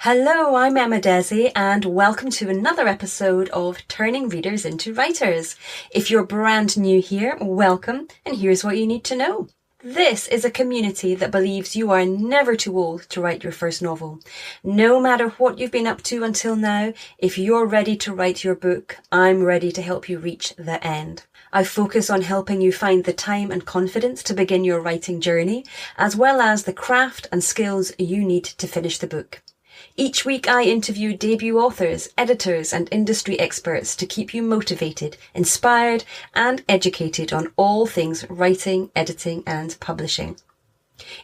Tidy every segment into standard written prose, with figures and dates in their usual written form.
Hello, I'm Emma Desi, and welcome to another episode of Turning Readers into Writers. If you're brand new here, welcome, and here's what you need to know. This is a community that believes you are never too old to write your first novel. No matter what you've been up to until now, if you're ready to write your book, I'm ready to help you reach the end. I focus on helping you find the time and confidence to begin your writing journey, as well as the craft and skills you need to finish the book. Each week I interview debut authors, editors and industry experts to keep you motivated, inspired and educated on all things writing, editing and publishing.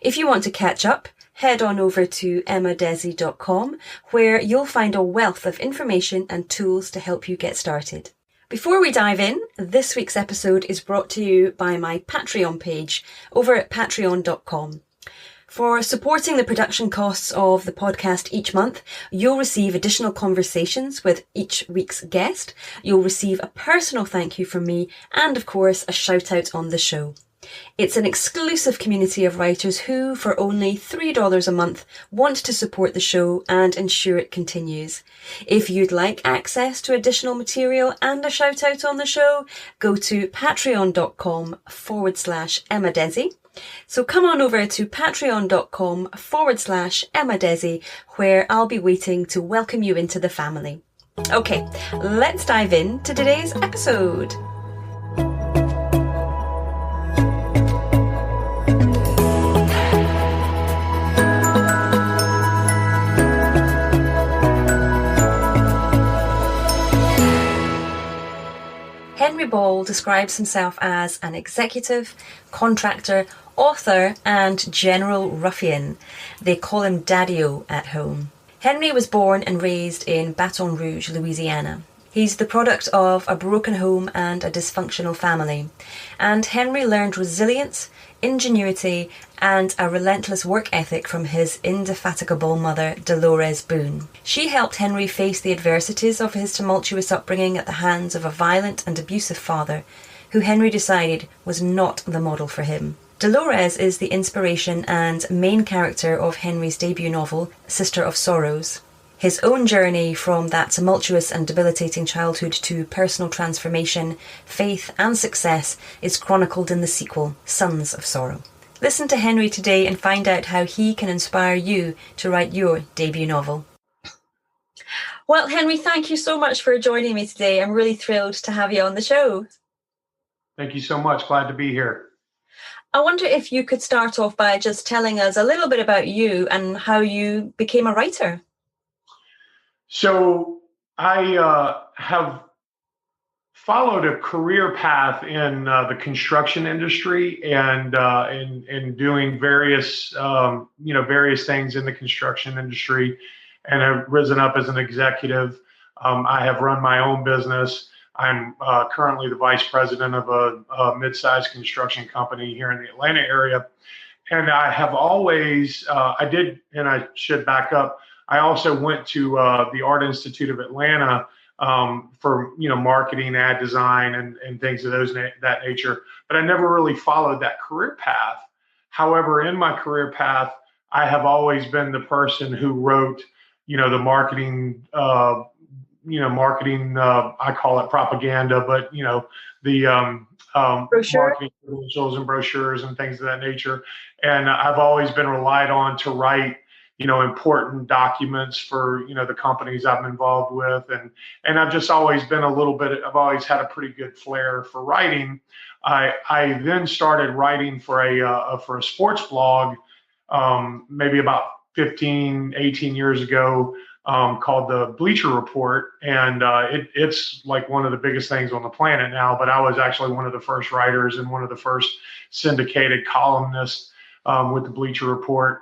If you want to catch up, head on over to emmadesi.com where you'll find a wealth of information and tools to help you get started. Before we dive in, this week's episode is brought to you by my Patreon page over at patreon.com. For supporting the production costs of the podcast each month, you'll receive additional conversations with each week's guest. You'll receive a personal thank you from me and, of course, a shout out on the show. It's an exclusive community of writers who, for only $3 a month, want to support the show and ensure it continues. If you'd like access to additional material and a shout out on the show, go to patreon.com/Emma Desi. So come on over to patreon.com/Emma Desi, where I'll be waiting to welcome you into the family. Okay, let's dive into today's episode. Henry Ball describes himself as an executive, contractor, author and general ruffian. They call him Daddy-O at home. Henry was born and raised in Baton Rouge, Louisiana. He's the product of a broken home and a dysfunctional family. And Henry learned resilience, ingenuity and a relentless work ethic from his indefatigable mother, Delores Boone. She helped Henry face the adversities of his tumultuous upbringing at the hands of a violent and abusive father, who Henry decided was not the model for him. Delores is the inspiration and main character of Henry's debut novel, Sister of Sorrows. His own journey from that tumultuous and debilitating childhood to personal transformation, faith and success is chronicled in the sequel, Sons of Sorrow. Listen to Henry today and find out how he can inspire you to write your debut novel. Well, Henry, thank you so much for joining me today. I'm really thrilled to have you on the show. Thank you so much. Glad to be here. I wonder if you could start off by just telling us a little bit about you and how you became a writer. So I have followed a career path in the construction industry and in doing various various things in the construction industry, and have risen up as an executive. I have run my own business. I'm currently the vice president of a mid-sized construction company here in the Atlanta area. And I have always, I should back up, I also went to the Art Institute of Atlanta for, marketing, ad design, and things of that nature. But I never really followed that career path. However, in my career path, I have always been the person who wrote, the marketing, I call it propaganda, but, the marketing credentials and brochures and things of that nature. And I've always been relied on to write, important documents for, the companies I'm involved with. And I've just always been I've always had a pretty good flair for writing. I then started writing for a sports blog, maybe about 15, 18 years ago, called the Bleacher Report. And it's like one of the biggest things on the planet now, but I was actually one of the first writers and one of the first syndicated columnists with the Bleacher Report.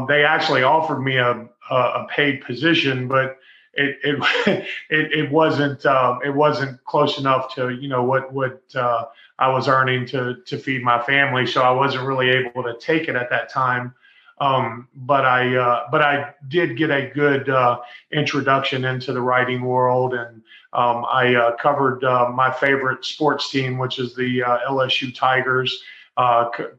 They actually offered me a paid position, but it wasn't close enough to what I was earning to feed my family, so I wasn't really able to take it at that time. But I did get a good introduction into the writing world, and I covered my favorite sports team, which is the LSU Tigers,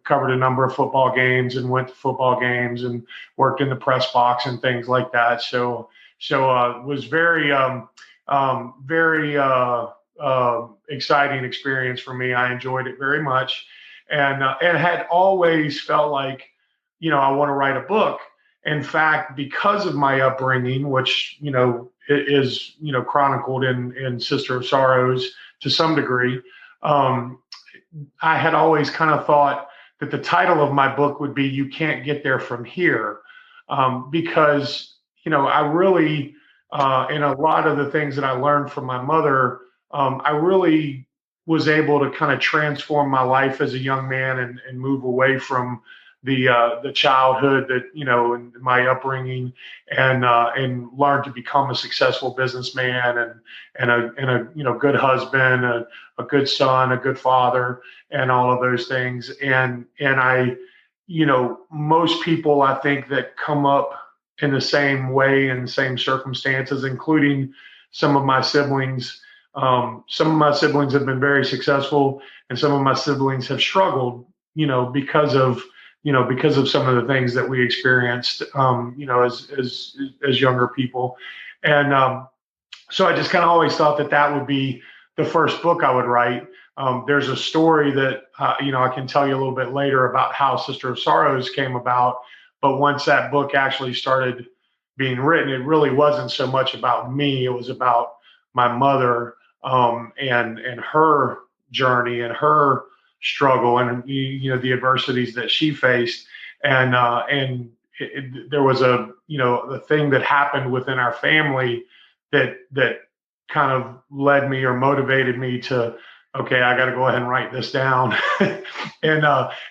covered a number of football games and went to football games and worked in the press box and things like that. So it was very exciting experience for me. I enjoyed it very much, and had always felt like, I want to write a book. In fact, because of my upbringing, which, is, chronicled in Sister of Sorrows to some degree, I had always kind of thought that the title of my book would be "You Can't Get There From Here," because, I really, in a lot of the things that I learned from my mother, I really was able to kind of transform my life as a young man and move away from the childhood that, and my upbringing, and learn to become a successful businessman and a good husband, a good son, a good father, and all of those things. And I, most people, I think, that come up in the same way, in the same circumstances, including some of my siblings. Some of my siblings have been very successful, and some of my siblings have struggled, because of some of the things that we experienced, as younger people. And so I just kind of always thought that would be the first book I would write. There's a story that, I can tell you a little bit later about how Sister of Sorrows came about. But once that book actually started being written, it really wasn't so much about me. It was about my mother, and her journey and her struggle, and the adversities that she faced, and there was the thing that happened within our family that kind of led me or motivated me to, okay, I got to go ahead and write this down. and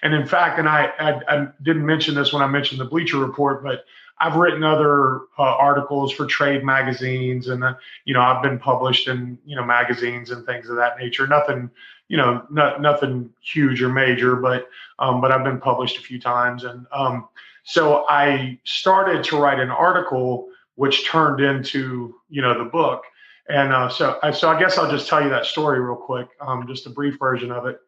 in fact, and I didn't mention this when I mentioned the Bleacher Report, but I've written other articles for trade magazines, and I've been published in magazines and things of that nature. Nothing nothing huge or major, but I've been published a few times, and so I started to write an article which turned into the book. And so I guess I'll just tell you that story real quick, just a brief version of it.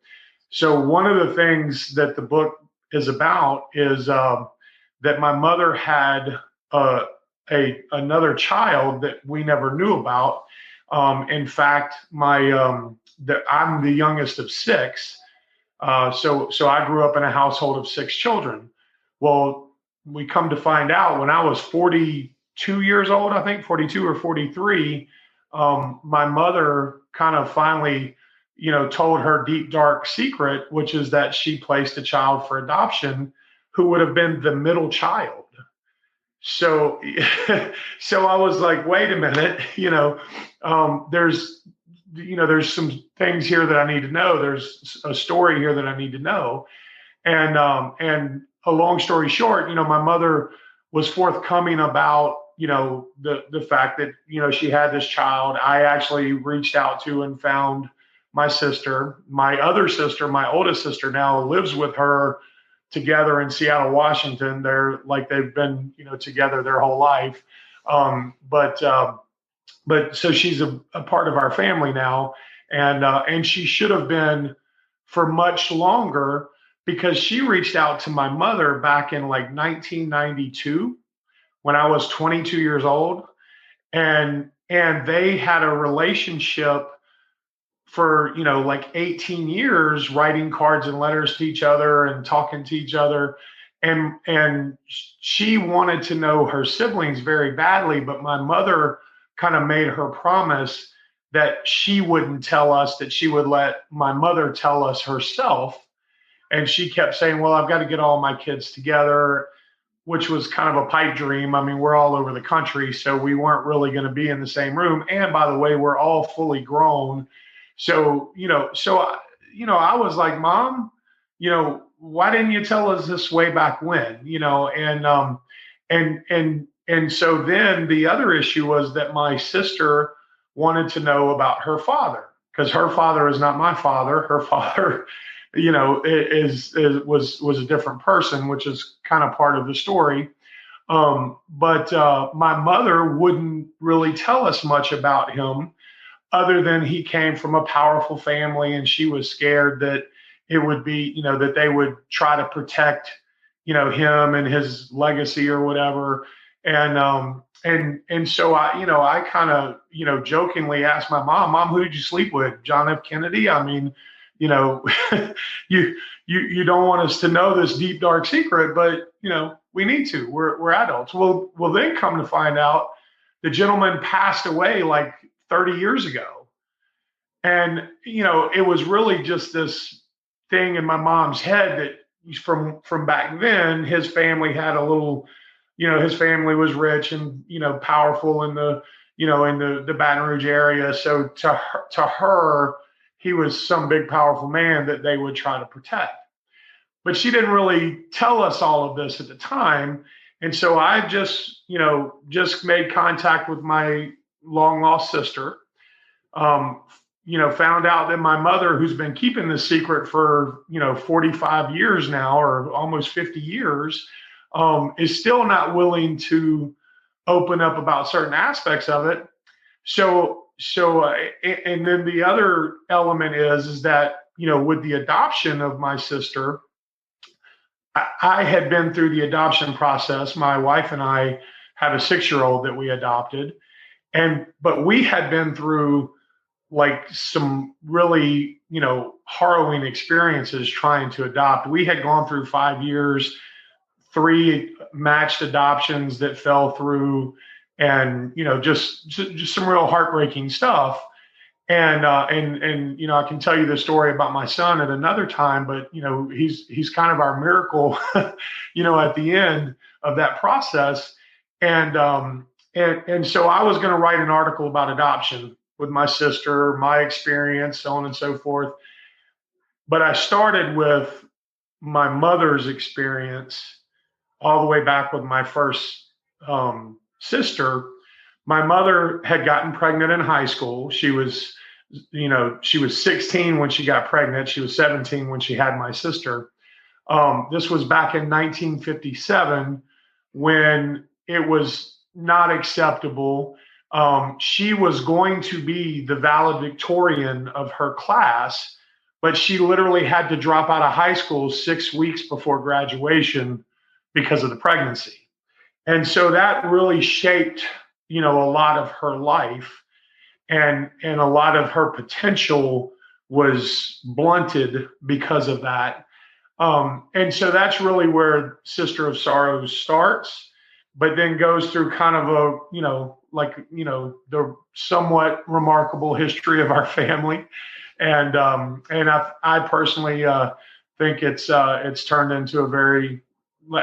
So one of the things that the book is about is that my mother had another child that we never knew about. In fact, I'm the youngest of six. So I grew up in a household of six children. Well, we come to find out when I was 42 years old, I think 42 or 43, my mother kind of finally, told her deep, dark secret, which is that she placed a child for adoption who would have been the middle child. So, so I was like, wait a minute, there's some things here that I need to know. There's a story here that I need to know. And a long story short, my mother was forthcoming about, the fact that, she had this child. I actually reached out to and found my sister. My other sister, my oldest sister, now lives with her together in Seattle, Washington. They've been, together their whole life. But so she's a part of our family now, and she should have been for much longer, because she reached out to my mother back in like 1992 when I was 22 years old, and they had a relationship for like 18 years, writing cards and letters to each other and talking to each other. And she wanted to know her siblings very badly, but my mother kind of made her promise that she wouldn't tell us, that she would let my mother tell us herself. And she kept saying, well, I've got to get all my kids together, which was kind of a pipe dream. I mean, we're all over the country, so we weren't really going to be in the same room. And by the way, we're all fully grown. So, I was like, Mom, why didn't you tell us this way back when, and so then the other issue was that my sister wanted to know about her father, because her father is not my father. Her father, was a different person, which is kind of part of the story. But my mother wouldn't really tell us much about him, other than he came from a powerful family, and she was scared that it would be, that they would try to protect, him and his legacy or whatever. And so I kind of, jokingly asked my mom, who did you sleep with? John F. Kennedy? I mean, you know, you don't want us to know this deep, dark secret, but, we need to. We're adults. Well, then come to find out the gentleman passed away like 30 years ago. And, it was really just this thing in my mom's head that from back then, his family had a little, his family was rich and, powerful in the, in the Baton Rouge area. So to her, he was some big, powerful man that they would try to protect. But she didn't really tell us all of this at the time. And so I just made contact with my long lost sister, found out that my mother, who's been keeping this secret for, 45 years now, or almost 50 years, is still not willing to open up about certain aspects of it. So, and then the other element is that, with the adoption of my sister, I had been through the adoption process. My wife and I had a 6-year-old that we adopted, but we had been through like some really, harrowing experiences trying to adopt. We had gone through 5 years, 3 matched adoptions that fell through, and, just some real heartbreaking stuff. And I can tell you the story about my son at another time, but, he's kind of our miracle, at the end of that process. And so I was going to write an article about adoption with my sister, my experience, so on and so forth. But I started with my mother's experience all the way back with my first sister. My mother had gotten pregnant in high school. She was 16 when she got pregnant. She was 17 when she had my sister. This was back in 1957 when it was not acceptable. She was going to be the valedictorian of her class, but she literally had to drop out of high school 6 weeks before graduation because of the pregnancy. And so that really shaped, a lot of her life, and a lot of her potential was blunted because of that. And so that's really where Sister of Sorrows starts, but then goes through kind of a, the somewhat remarkable history of our family. And I personally think it's turned into a very,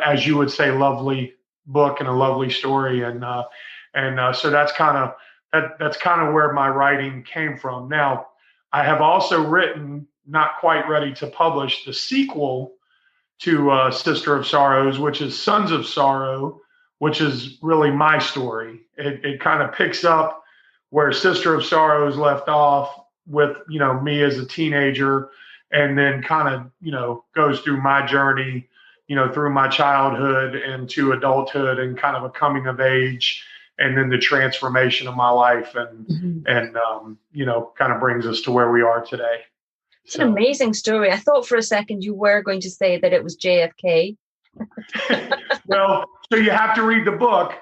as you would say, lovely book and a lovely story. And so that's kind of where my writing came from. Now, I have also written, not quite ready to publish, the sequel to Sister of Sorrows, which is Sons of Sorrow, which is really my story. It kind of picks up where Sister of Sorrows left off with, me as a teenager, and then kind of, goes through my journey, through my childhood and to adulthood and kind of a coming of age, and then the transformation of my life, and kind of brings us to where we are today. It's an amazing story. I thought for a second you were going to say that it was JFK. Well, so you have to read the book.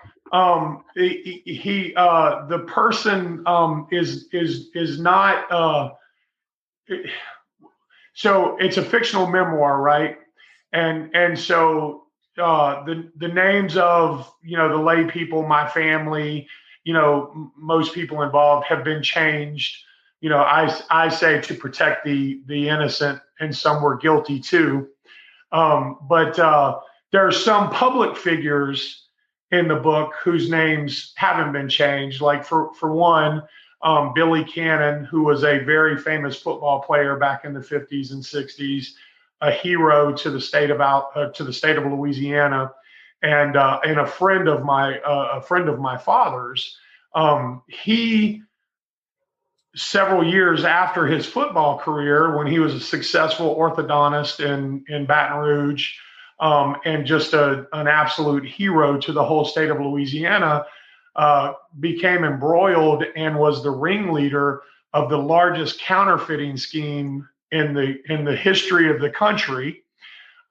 The person is not. So it's a fictional memoir, right? And so the names of the lay people, my family, most people involved have been changed. I say to protect the innocent, and some were guilty too. But there are some public figures in the book whose names haven't been changed. Like for one, Billy Cannon, who was a very famous football player back in the 50s and 60s, a hero to the state of Louisiana, and a friend of my father's. He, several years after his football career, when he was a successful orthodontist in Baton Rouge, and just an absolute hero to the whole state of Louisiana, became embroiled and was the ringleader of the largest counterfeiting scheme in the history of the country.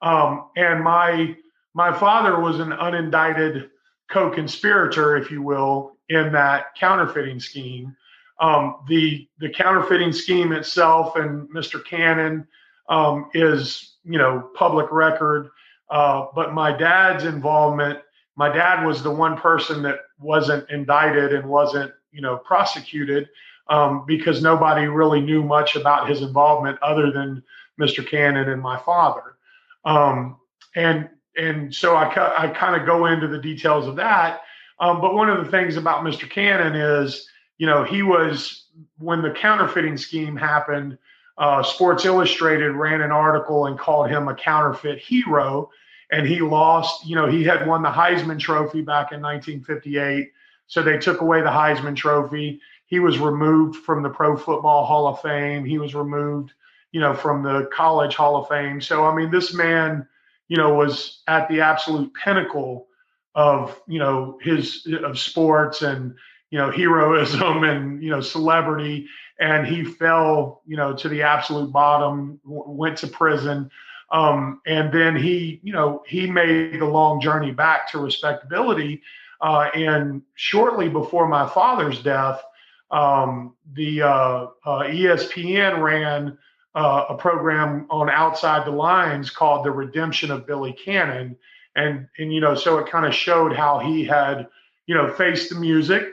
And my father was an unindicted co-conspirator, if you will, in that counterfeiting scheme. The counterfeiting scheme itself and Mr. Cannon is, public record. But my dad's involvement, my dad was the one person that wasn't indicted and wasn't, prosecuted because nobody really knew much about his involvement other than Mr. Cannon and my father. And so I kind of go into the details of that. But one of the things about Mr. Cannon is, he was, when the counterfeiting scheme happened, Sports Illustrated ran an article and called him a counterfeit hero. And he lost, he had won the Heisman Trophy back in 1958. So they took away the Heisman Trophy. He was removed from the Pro Football Hall of Fame. He was removed, from the College Hall of Fame. So, I mean, this man, was at the absolute pinnacle of, of sports and, heroism and, celebrity. And he fell, to the absolute bottom, went to prison. And then he made the long journey back to respectability. And shortly before my father's death, the ESPN ran a program on Outside the Lines called The Redemption of Billy Cannon. And so it kind of showed how he had, faced the music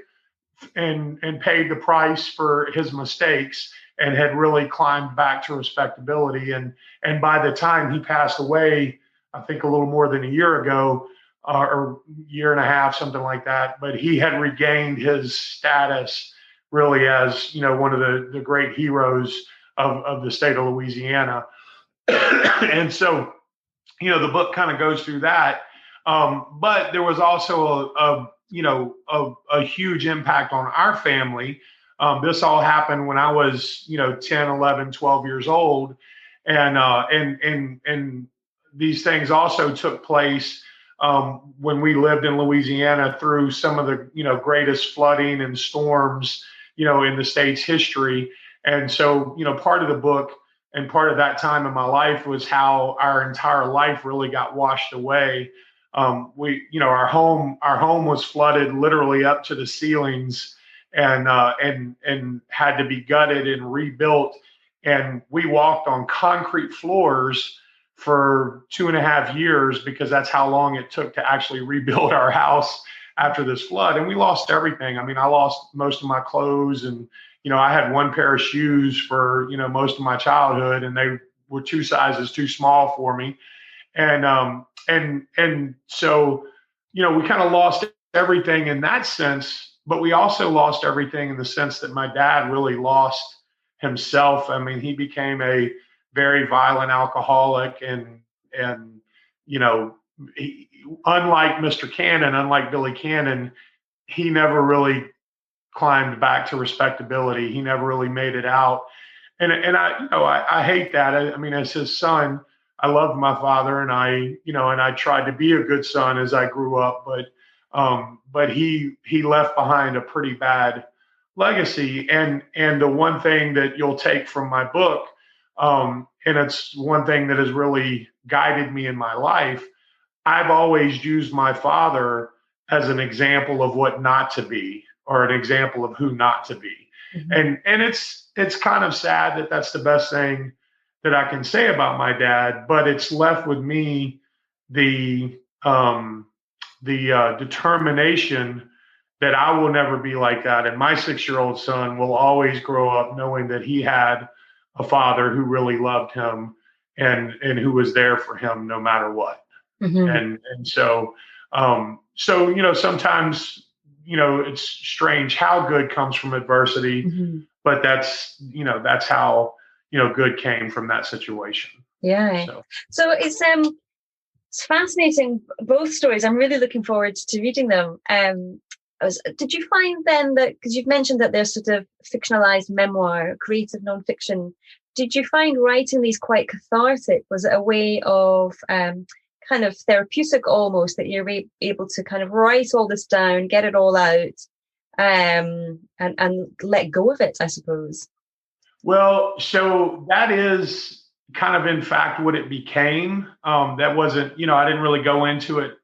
and paid the price for his mistakes and had really climbed back to respectability. And by the time he passed away, I think a little more than a year ago, or year and a half, something like that, but he had regained his status really as, one of the great heroes of the state of Louisiana. And so, the book kind of goes through that. But there was also a huge impact on our family. This all happened when I was, 10, 11, 12 years old. And these things also took place when we lived in Louisiana through some of the, greatest flooding and storms, in the state's history. And so, part of the book and part of that time in my life was how our entire life really got washed away. Our home was flooded literally up to the ceilings and had to be gutted and rebuilt. And we walked on concrete floors for 2.5 years because that's how long it took to actually rebuild our house after this flood. And we lost everything. I mean, I lost most of my clothes and, I had one pair of shoes for, most of my childhood, and they were 2 sizes too small for me. And so, we kind of lost everything in that sense, but we also lost everything in the sense that my dad really lost himself. I mean, he became a very violent alcoholic and unlike Mr. Cannon, unlike Billy Cannon, he never really climbed back to respectability. He never really made it out. And I hate that. I mean, as his son, I loved my father and I tried to be a good son as I grew up, but he left behind a pretty bad legacy. And the one thing that you'll take from my book, and it's one thing that has really guided me in my life, I've always used my father as an example of what not to be, or an example of who not to be. Mm-hmm. And it's kind of sad that that's the best thing that I can say about my dad, but it's left with me the determination that I will never be like that. And my 6-year-old son will always grow up knowing that he had a father who really loved him and who was there for him no matter what. Mm-hmm. And so sometimes, it's strange how good comes from adversity, mm-hmm. but that's how, good came from that situation. Yeah. So it's fascinating, both stories. I'm really looking forward to reading them. Did you find then that, because you've mentioned that they're sort of fictionalized memoir, creative nonfiction, did you find writing these quite cathartic? Was it a way of kind of therapeutic almost, that you're able to kind of write all this down, get it all out, and let go of it, I suppose? Well, so that is kind of in fact what it became. That wasn't, I didn't really go into it,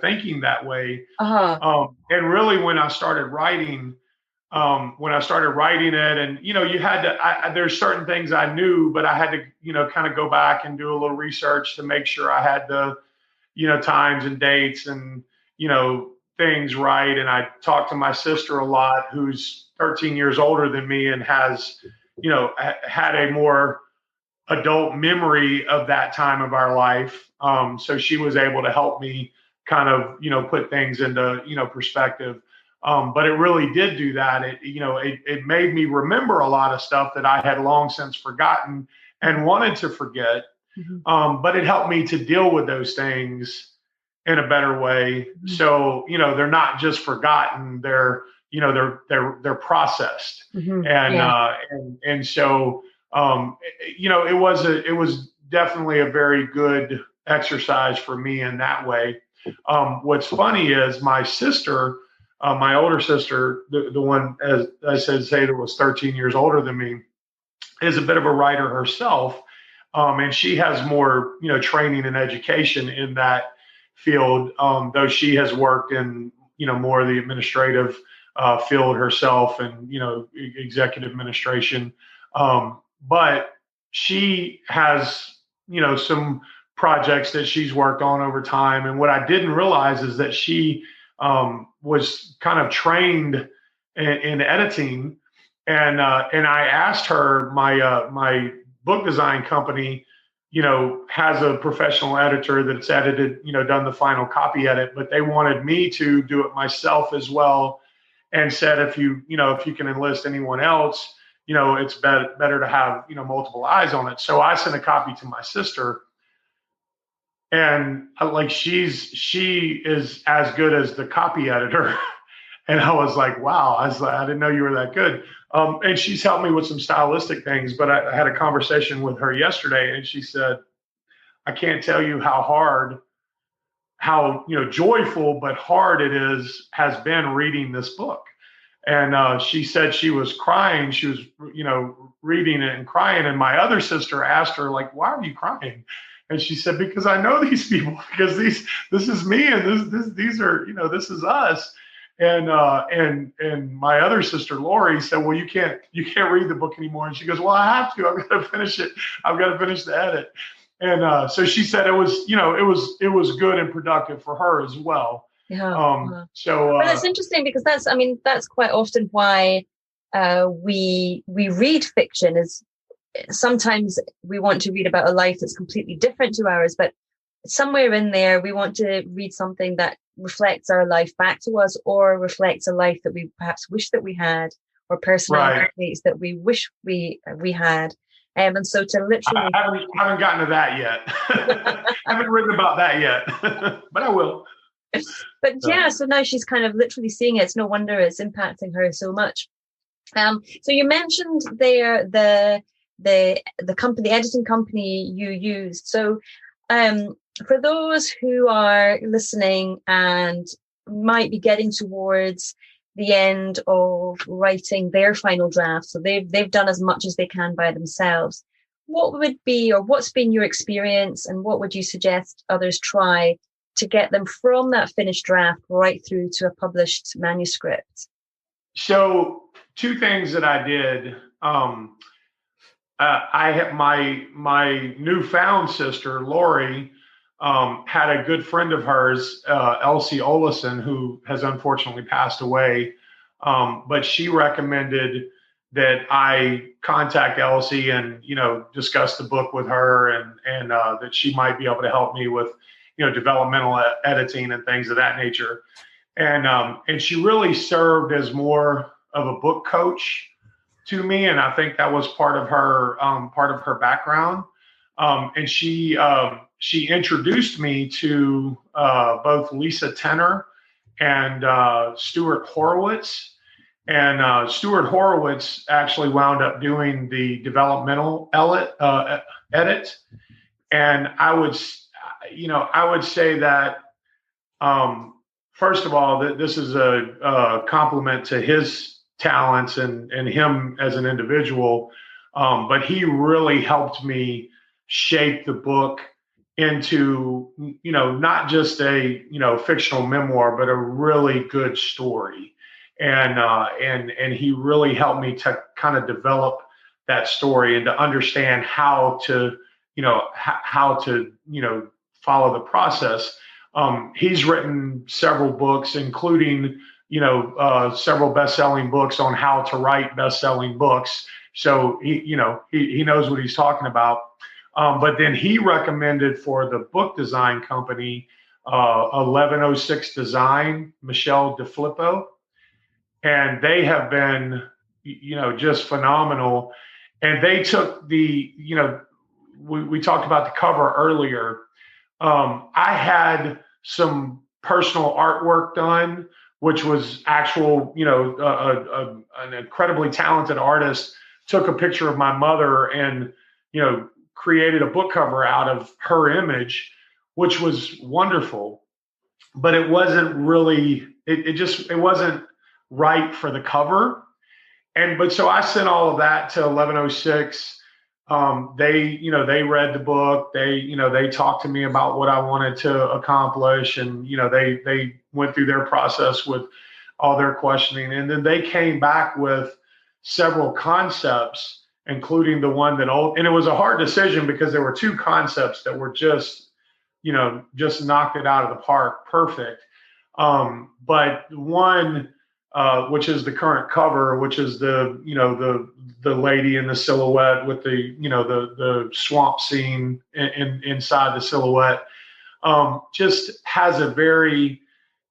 thinking that way. Uh-huh. And really when I started writing it, and you had to, there's certain things I knew, but I had to, kind of go back and do a little research to make sure I had the, times and dates and, things right. And I talked to my sister a lot, who's 13 years older than me and has, had a more adult memory of that time of our life. So she was able to help me kind of, put things into, perspective. But it really did do that. It made me remember a lot of stuff that I had long since forgotten and wanted to forget. Mm-hmm. But it helped me to deal with those things in a better way. Mm-hmm. So, they're not just forgotten. They're processed. Mm-hmm. And, yeah. And so, it was definitely a very good exercise for me in that way. What's funny is my sister, my older sister, the one, as I said, that was 13 years older than me, is a bit of a writer herself. And she has more, training and education in that field, though she has worked in, more of the administrative field herself and, executive administration. But she has, some projects that she's worked on over time. And what I didn't realize is that she was kind of trained in editing. And I asked her, my book design company, has a professional editor that's edited, done the final copy edit, but they wanted me to do it myself as well. And said, if you can enlist anyone else, it's better to have, multiple eyes on it. So I sent a copy to my sister, and she is as good as the copy editor. And I was like, wow, I didn't know you were that good. And she's helped me with some stylistic things, but I had a conversation with her yesterday, and she said, I can't tell you how joyful but hard has been reading this book. And she said she was crying. She was, reading it and crying. And my other sister asked her, like, why are you crying? And she said, because I know these people, because this is me, and these are, this is us. And my other sister Lori said, well, you can't read the book anymore. And she goes, well, I have to. I've got to finish it. I've got to finish the edit. And so she said it was good and productive for her as well. Yeah. So but it's interesting because that's quite often why we read fiction. Is sometimes we want to read about a life that's completely different to ours, but somewhere in there we want to read something that reflects our life back to us, or reflects a life that we perhaps wish that we had, or personality traits that we wish we had. And so to literally, I haven't gotten to that yet. I haven't written about that yet, but I will. But yeah, so now she's kind of literally seeing it. It's no wonder it's impacting her so much. So you mentioned there the company, the editing company you used. So for those who are listening and might be getting towards the end of writing their final draft, so they've done as much as they can by themselves, what would be, or what's been your experience, and what would you suggest others try to get them from that finished draft right through to a published manuscript? So 2 things that I did. I have my newfound sister Lori had a good friend of hers, Elsie Olison, who has unfortunately passed away. But she recommended that I contact Elsie and, discuss the book with her, and that she might be able to help me with, developmental editing and things of that nature. And she really served as more of a book coach to me. And I think that was part of her background. And she introduced me to both Lisa Tenner and Stuart Horwitz. And Stuart Horwitz actually wound up doing the developmental edit. And I would say that, first of all, that this is a compliment to his talents and him as an individual. But he really helped me shape the book into, not just a, fictional memoir, but a really good story. And he really helped me to kind of develop that story and to understand how to, follow the process. He's written several books, including, several best-selling books on how to write best-selling books. So he knows what he's talking about. But then he recommended for the book design company, 1106 Design, Michelle DeFilippo, and they have been, just phenomenal. And they took we talked about the cover earlier. I had some personal artwork done, which was actual, an incredibly talented artist took a picture of my mother and, created a book cover out of her image, which was wonderful. But it wasn't really, it wasn't right for the cover. So I sent all of that to 1106. They read the book. They talked to me about what I wanted to accomplish, and they went through their process with all their questioning, and then they came back with several concepts, including the one and it was a hard decision because there were two concepts that were just knocked it out of the park, perfect. But one, which is the current cover, which is the lady in the silhouette with the swamp scene inside the silhouette, just has a very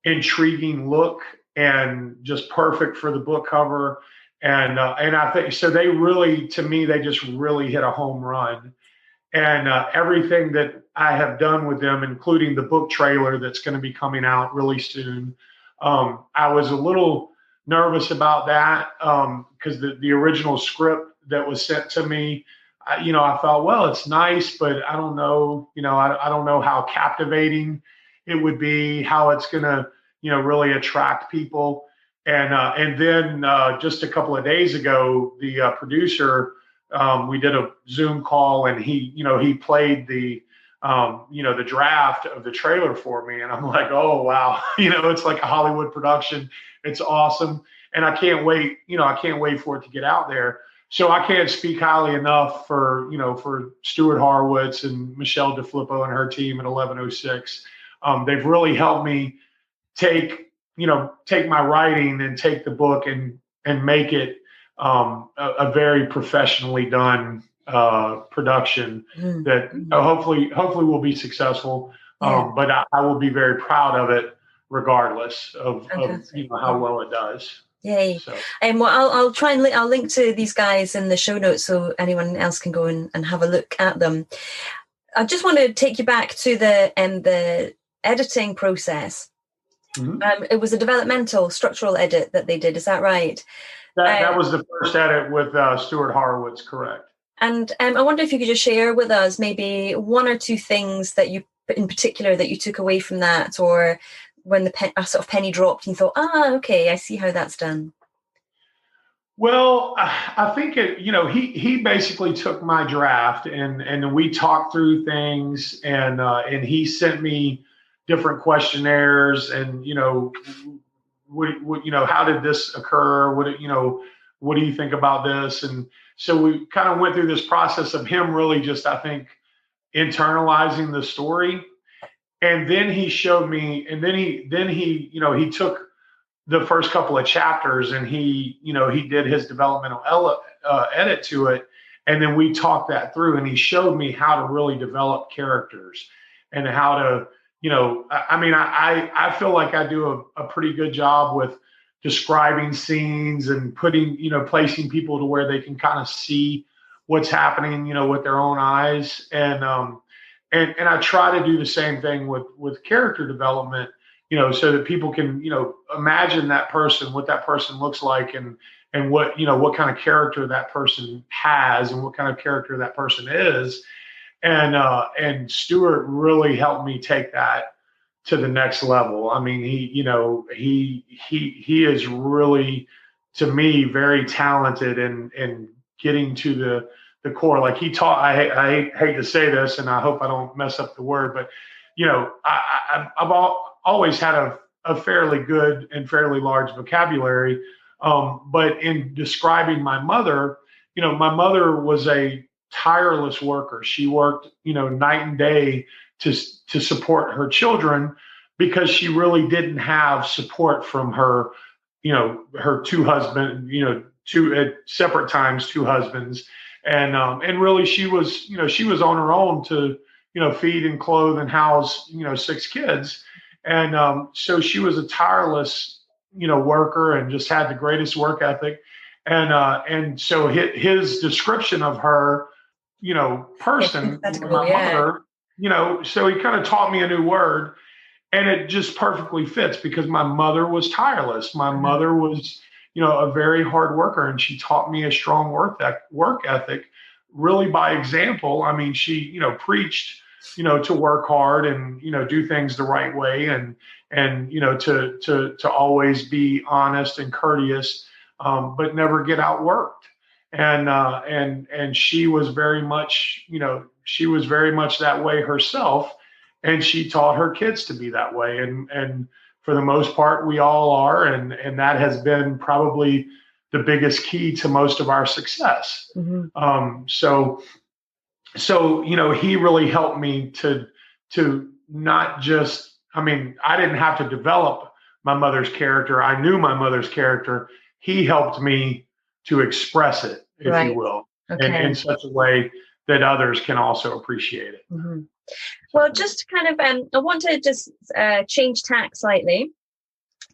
intriguing look and just perfect for the book cover. And I think so. They really, to me, they just really hit a home run. And everything that I have done with them, including the book trailer that's going to be coming out really soon, I was a little nervous about that because the original script that was sent to me, I thought, well, it's nice, but I don't know, I don't know how captivating it would be, how it's going to, really attract people. And then just a couple of days ago, the producer, we did a Zoom call, and he played the draft of the trailer for me, and I'm like, oh wow, it's like a Hollywood production. It's awesome, and I can't wait. I can't wait for it to get out there. So I can't speak highly enough for Stuart Horwitz and Michelle DeFilippo and her team at 1106. They've really helped me take my writing and take the book and make it a very professionally done production that hopefully will be be but I will be very proud of it regardless of how well it does. Yay. So. Well, I'll try and I'll link to these guys in the show notes so anyone else can go and have a look at them. I just want to take you back to the editing process. Mm-hmm. It was a developmental structural edit that they did. Is that right? That was the first edit with Stuart Horwitz, correct. And I wonder if you could just share with us maybe one or two things that you, in particular, that you took away from that, or when a sort of penny dropped and you thought, okay, I see how that's done. Well, I think he basically took my draft and we talked through things, and he sent me different questionnaires, and how did this occur? What do you think about this? And so we kind of went through this process of him really just, I think, internalizing the story. And then he showed me, and then he took the first couple of chapters and he did his developmental edit to it. And then we talked that through, and he showed me how to really develop characters and how to, I feel like I do a pretty good job with describing scenes and placing people to where they can kind of see what's happening, with their own eyes. And I try to do the same thing with character development, so that people can, imagine that person, what that person looks like, and what, what kind of character that person has and what kind of character that person is. And Stuart really helped me take that to the next level. I mean, he is really, to me, very talented in getting to the core. Like he taught, I hate to say this, and I hope I don't mess up the word, but I've always had a fairly good and fairly large vocabulary. But in describing my mother, my mother was a tireless worker. She worked, night and day to support her children, because she really didn't have support from her, her two husbands, two at separate times, two husbands. And really she was on her own to, feed and clothe and house, 6 kids. And so she was a tireless, worker, and just had the greatest work ethic. And so his description of her, person, my mother, so he kind of taught me a new word, and it just perfectly fits, because my mother was tireless. My mother was, a very hard worker, and she taught me a strong work ethic, really by example. I mean, she, preached, to work hard and, do things the right way, and to always be honest and courteous, but never get outworked. And she was very much, that way herself, and she taught her kids to be that way. And for the most part, we all are, and that has been probably the biggest key to most of our success. Mm-hmm. So he really helped me to not just, I didn't have to develop my mother's character. I knew my mother's character. He helped me to express it, if you will, in such a way that others can also appreciate it. Mm-hmm. Well, just kind of, I want to just change tack slightly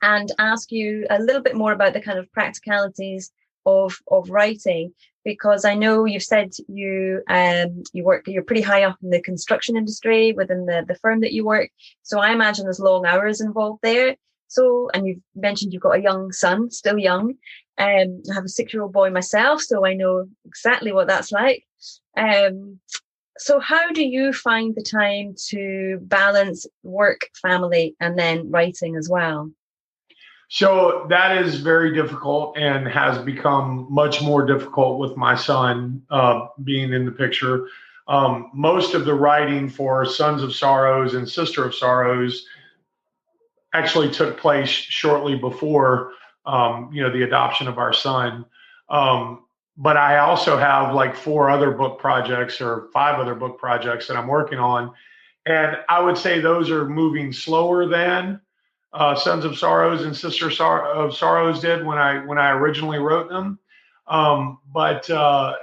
and ask you a little bit more about the kind of practicalities of writing, because I know you've said you're pretty high up in the construction industry within the firm that you work. So I imagine there's long hours involved there. So, and you've mentioned you've got a young son, still young. I have a 6-year-old boy myself, so I know exactly what that's like. So how do you find the time to balance work, family, and then writing as well? So that is very difficult, and has become much more difficult with my son being in the picture. Most of the writing for Sons of Sorrows and Sister of Sorrows actually took place shortly before, the adoption of our son. But I also have like 4 other book projects, or 5 other book projects that I'm working on. And I would say those are moving slower than Sons of Sorrows and Sister of Sorrows did when I originally wrote them. But I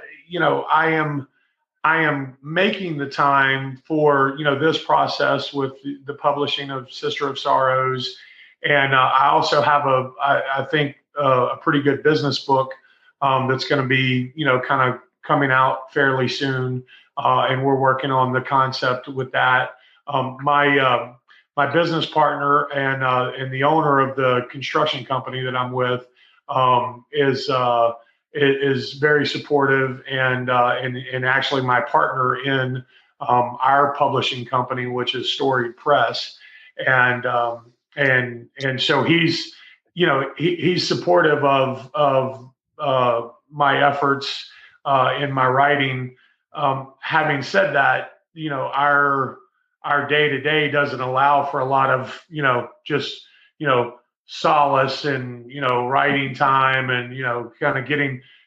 am making the time for, this process with the publishing of Sister of Sorrows. And I also have I think a pretty good business book that's going to be, kind of coming out fairly soon. And we're working on the concept with that. My business partner and the owner of the construction company that I'm with is very supportive, and actually my partner in our publishing company, which is Storied Press, and so he's he's supportive of my efforts in my writing. Having said that, our day-to-day doesn't allow for a lot of, just, solace and, writing time and, kind of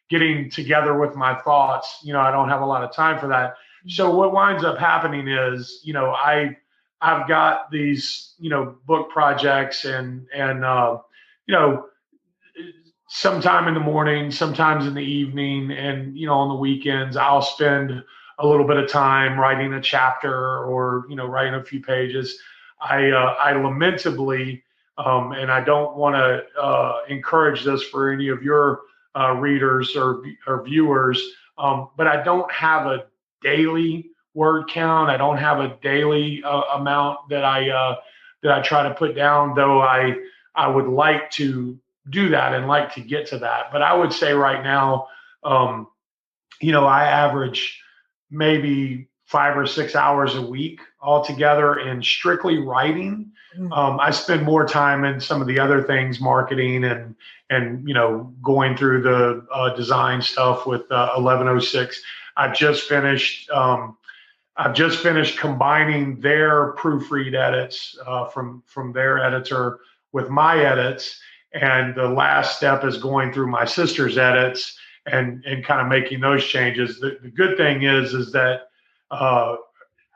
getting together with my thoughts. I don't have a lot of time for that. So what winds up happening is, I've got these, book projects and sometime in the morning, sometimes in the evening, and, on the weekends, I'll spend a little bit of time writing a chapter or, writing a few pages. I lamentably, and I don't want to encourage this for any of your readers or viewers, but I don't have a daily word count. I don't have a daily amount that I try to put down, though I would like to do that and like to get to that. But I would say right now, I average maybe 5 or 6 hours a week altogether in strictly writing. I spend more time in some of the other things, marketing and going through the design stuff with 1106. I've just finished combining their proofread edits from their editor with my edits, and the last step is going through my sister's edits and kind of making those changes. The good thing is that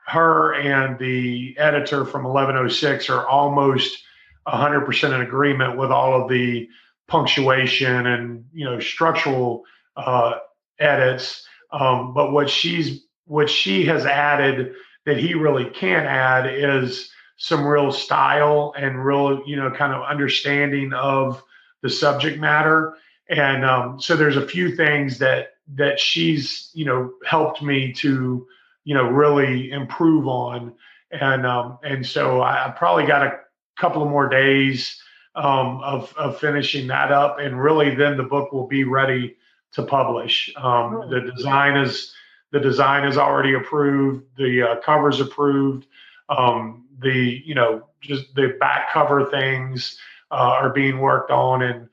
her and the editor from 1106 are almost 100% in agreement with all of the punctuation and structural edits. But what she has added that he really can't add is some real style and real kind of understanding of the subject matter. And so there's a few things that she's helped me to really improve on. And so I probably got a couple of more days of finishing that up, and really then the book will be ready to publish. The design is already approved. The cover's approved. Just the back cover things are being worked on, and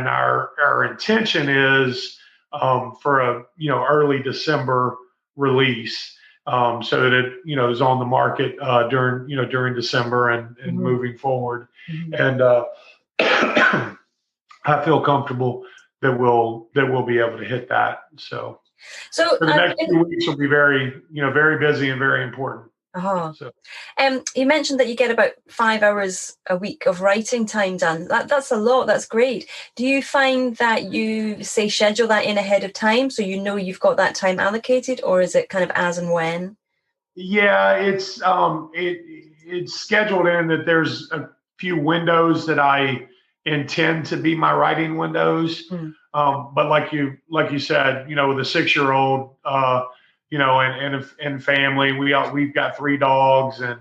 our intention is for a early December release, so that it is on the market during December and moving forward. And I feel comfortable that we'll be able to hit that. So for the next few weeks will be very very busy and very important. So. You mentioned that you get about 5 hours a week of writing time done. That's a lot. That's great. Do you find that you schedule that in ahead of time so you've got that time allocated, or is it kind of as and when? Yeah, it's scheduled in that there's a few windows that I intend to be my writing windows. But like you said, with a 6-year-old, and family, we've got 3 dogs, and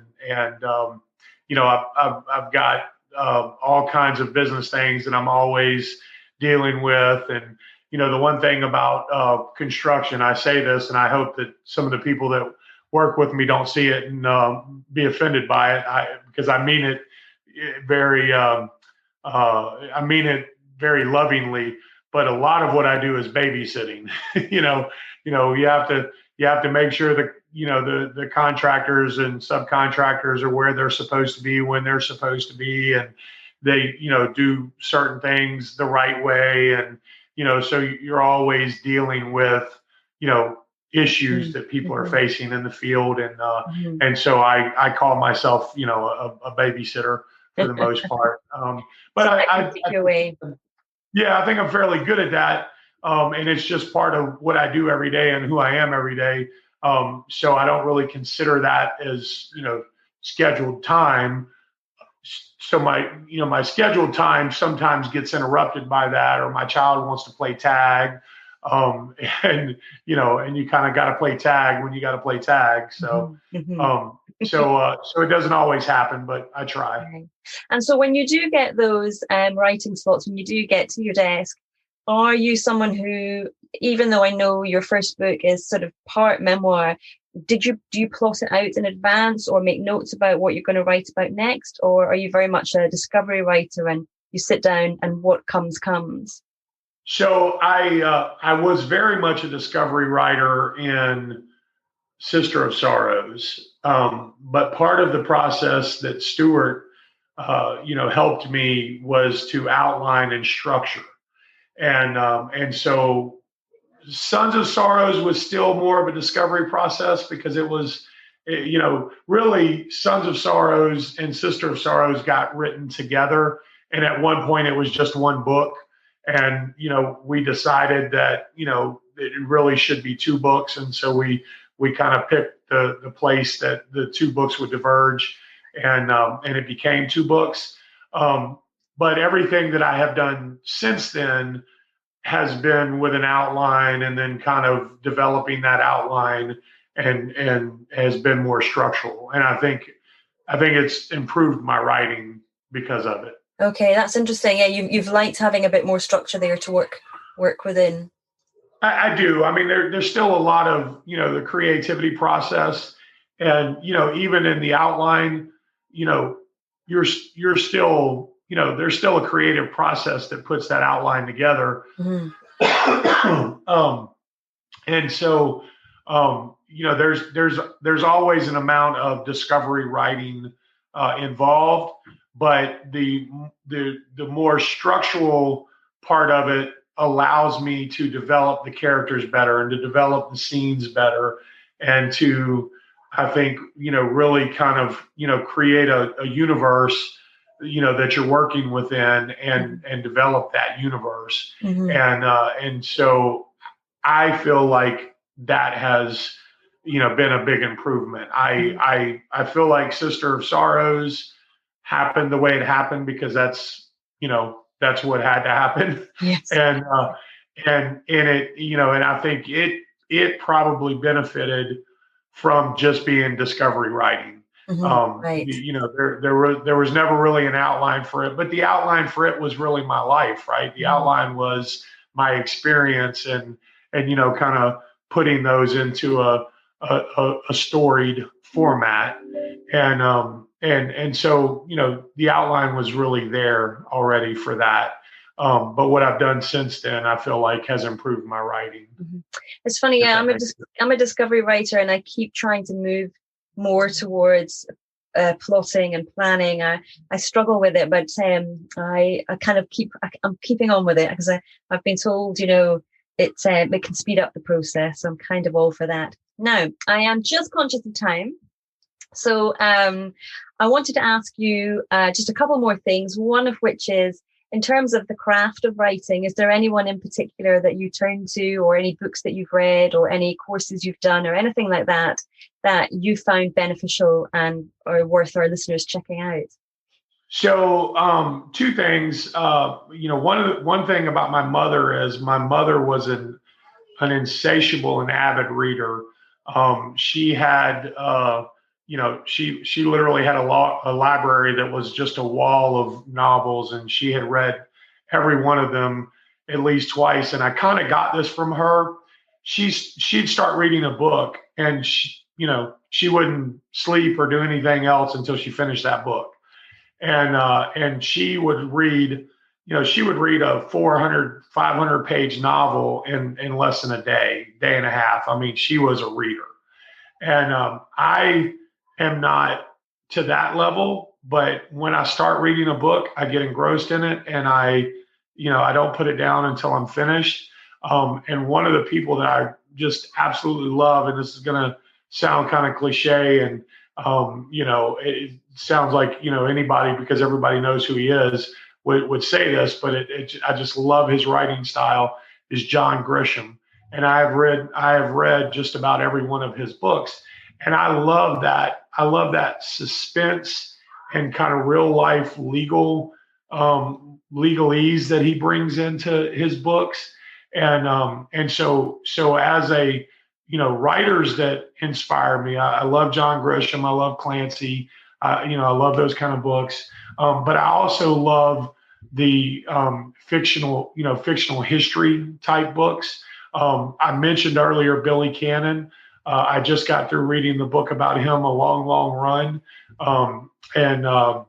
I've got all kinds of business things that I'm always dealing with. And the one thing about construction, I say this, and I hope that some of the people that work with me don't see it and be offended by it, because I mean it very lovingly. But a lot of what I do is babysitting. You have to make sure that the contractors and subcontractors are where they're supposed to be when they're supposed to be, and they do certain things the right way, and so you're always dealing with issues that people are facing in the field, and so I call myself a babysitter for the most part. But so I think I'm fairly good at that. And it's just part of what I do every day and who I am every day. So I don't really consider that as, scheduled time. So my scheduled time sometimes gets interrupted by that, or my child wants to play tag. And you kind of got to play tag when you got to play tag. So, so it doesn't always happen, but I try. Okay. And so when you do get those writing slots, when you do get to your desk, are you someone who, even though I know your first book is sort of part memoir, do you plot it out in advance or make notes about what you're going to write about next? Or are you very much a discovery writer and you sit down and what comes? So I was very much a discovery writer in Sister of Sorrows. But part of the process that Stuart, helped me was to outline and structure. And so Sons of Sorrows was still more of a discovery process, because it was, really Sons of Sorrows and Sister of Sorrows got written together. And at one point it was just one book. And, we decided that, it really should be 2 books. And so we kind of picked the place that the 2 books would diverge, and it became 2 books. But everything that I have done since then has been with an outline, and then kind of developing that outline, and has been more structural. And I think it's improved my writing because of it. Okay, that's interesting. Yeah, you've liked having a bit more structure there to work within. I do. I mean, there's still a lot of, the creativity process, and, even in the outline, you know, you're still, there's still a creative process that puts that outline together. Mm-hmm. And so, there's always an amount of discovery writing involved, but the more structural part of it allows me to develop the characters better and to develop the scenes better, and to, I think, really kind of, create a universe, that you're working within, and develop that universe. Mm-hmm. And so I feel like that has, been a big improvement. I feel like Sister of Sorrows happened the way it happened because that's what had to happen. Yes. And it, and I think it probably benefited from just being discovery writing. Mm-hmm. Right. There was never really an outline for it, but the outline for it was really my life, right? The outline was my experience, and kind of putting those into a storied format. And so, the outline was really there already for that. But what I've done since then, I feel like, has improved my writing. Mm-hmm. It's funny. Yeah, I'm a discovery writer, and I keep trying to move more towards plotting and planning. I struggle with it, but I kind of I'm keeping on with it because I've been told, it can speed up the process. So I'm kind of all for that. Now, I am just conscious of time. So I wanted to ask you just a couple more things, one of which is, in terms of the craft of writing, is there anyone in particular that you turn to, or any books that you've read, or any courses you've done, or anything like that you found beneficial and or worth our listeners checking out? So two things. One thing about my mother is my mother was an insatiable and avid reader. She had she literally had a library that was just a wall of novels, and she had read every one of them at least twice. And I kind of got this from her. She'd start reading a book, and she wouldn't sleep or do anything else until she finished that book. And she would read, a 400, 500 page novel in less than a day and a half. I mean, she was a reader. And I am not to that level, but when I start reading a book, I get engrossed in it, and I don't put it down until I'm finished. And one of the people that I just absolutely love, and this is going to sound kind of cliche, and it sounds like anybody, because everybody knows who he is, would say this, but I just love his writing style, is John Grisham. And I have read just about every one of his books. And I love that. I love that suspense and kind of real life legalese that he brings into his books. And so as a, writers that inspire me, I love John Grisham. I love Clancy. I love those kind of books. But I also love the fictional history type books. I mentioned earlier Billy Cannon. I just got through reading the book about him, A Long, Long Run. And I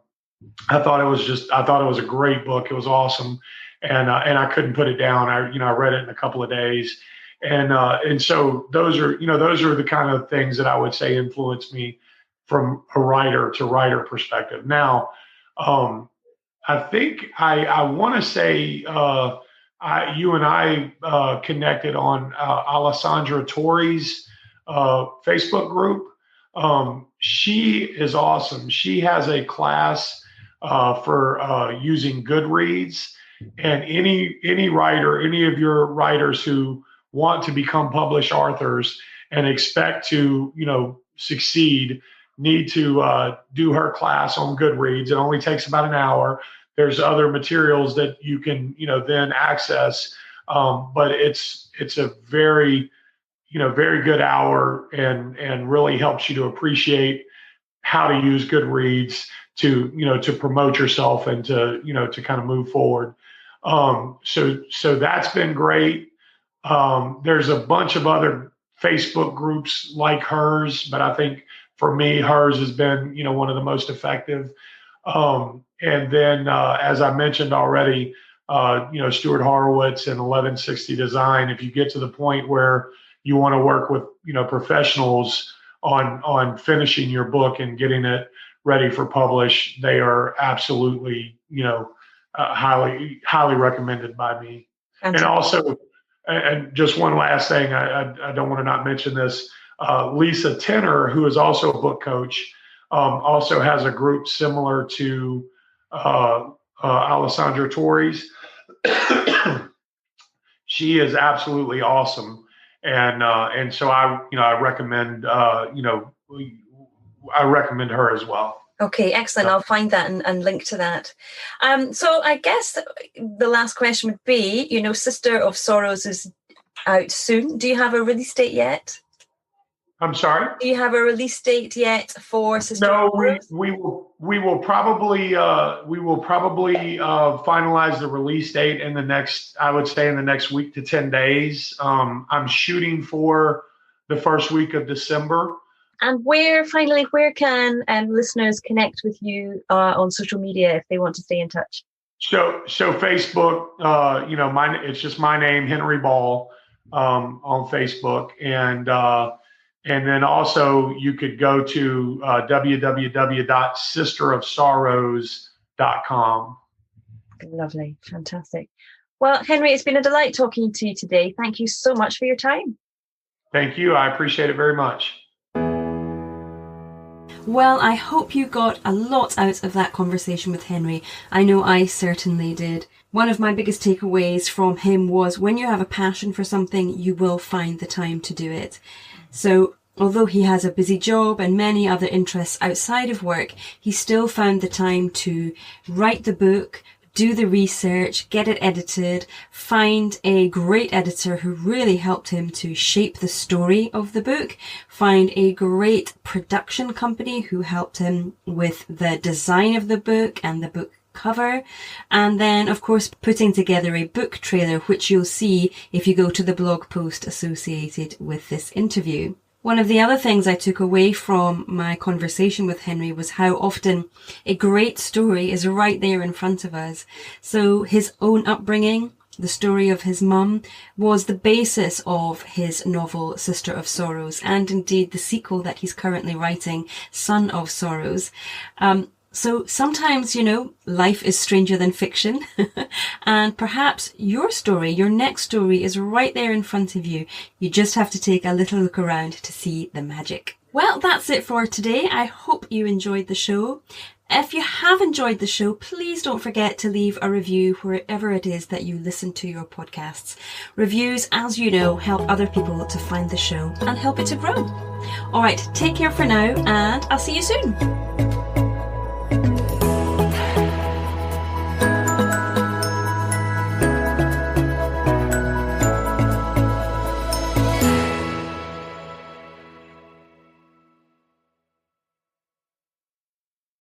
thought it was a great book. It was awesome. And I couldn't put it down. I read it in a couple of days. And so those are the kind of things that I would say influence me from a writer to writer perspective. Now, I think I want to say you and I connected on Alessandra Torre's Facebook group. She is awesome. She has a class for using Goodreads, and any writer, any of your writers who want to become published authors and expect to succeed need to do her class on Goodreads. It only takes about an hour. There's other materials that you can then access, but it's a very very good hour, and really helps you to appreciate how to use Goodreads to promote yourself and to kind of move forward. So that's been great. There's a bunch of other Facebook groups like hers, but I think for me, hers has been, one of the most effective. And then, as I mentioned already, Stuart Horwitz and 1160 Design. If you get to the point where you want to work with, professionals on finishing your book and getting it ready for publish, they are absolutely, highly recommended by me. And also, and just one last thing, I don't want to not mention this. Lisa Tenner, who is also a book coach, also has a group similar to Alessandra Torres. She is absolutely awesome, and so I recommend I recommend her as well. Okay, excellent. I'll find that and link to that. So I guess the last question would be, Sister of Sorrows is out soon. Do you have a release date yet? I'm sorry? Do you have a release date yet for Sister of Sorrows? No, we will probably finalize the release date in the next week to 10 days. I'm shooting for the first week of December. And where can listeners connect with you on social media if they want to stay in touch? So Facebook, it's just my name, Henry Ball, on Facebook, and then also you could go to www.sisterofsorrows.com. Lovely, fantastic. Well, Henry, it's been a delight talking to you today. Thank you so much for your time. Thank you. I appreciate it very much. Well, I hope you got a lot out of that conversation with Henry. I know I certainly did. One of my biggest takeaways from him was when you have a passion for something, you will find the time to do it. So although he has a busy job and many other interests outside of work, he still found the time to write the book, do the research, get it edited, find a great editor who really helped him to shape the story of the book, find a great production company who helped him with the design of the book and the book cover, and then of course putting together a book trailer, which you'll see if you go to the blog post associated with this interview. One of the other things I took away from my conversation with Henry was how often a great story is right there in front of us. So his own upbringing, the story of his mum, was the basis of his novel Sister of Sorrows, and indeed the sequel that he's currently writing, Son of Sorrows. So sometimes, life is stranger than fiction, and perhaps your story, your next story, is right there in front of you. You just have to take a little look around to see the magic. Well, that's it for today. I hope you enjoyed the show. If you have enjoyed the show, please don't forget to leave a review wherever it is that you listen to your podcasts. Reviews, as you know, help other people to find the show and help it to grow. All right, take care for now, and I'll see you soon.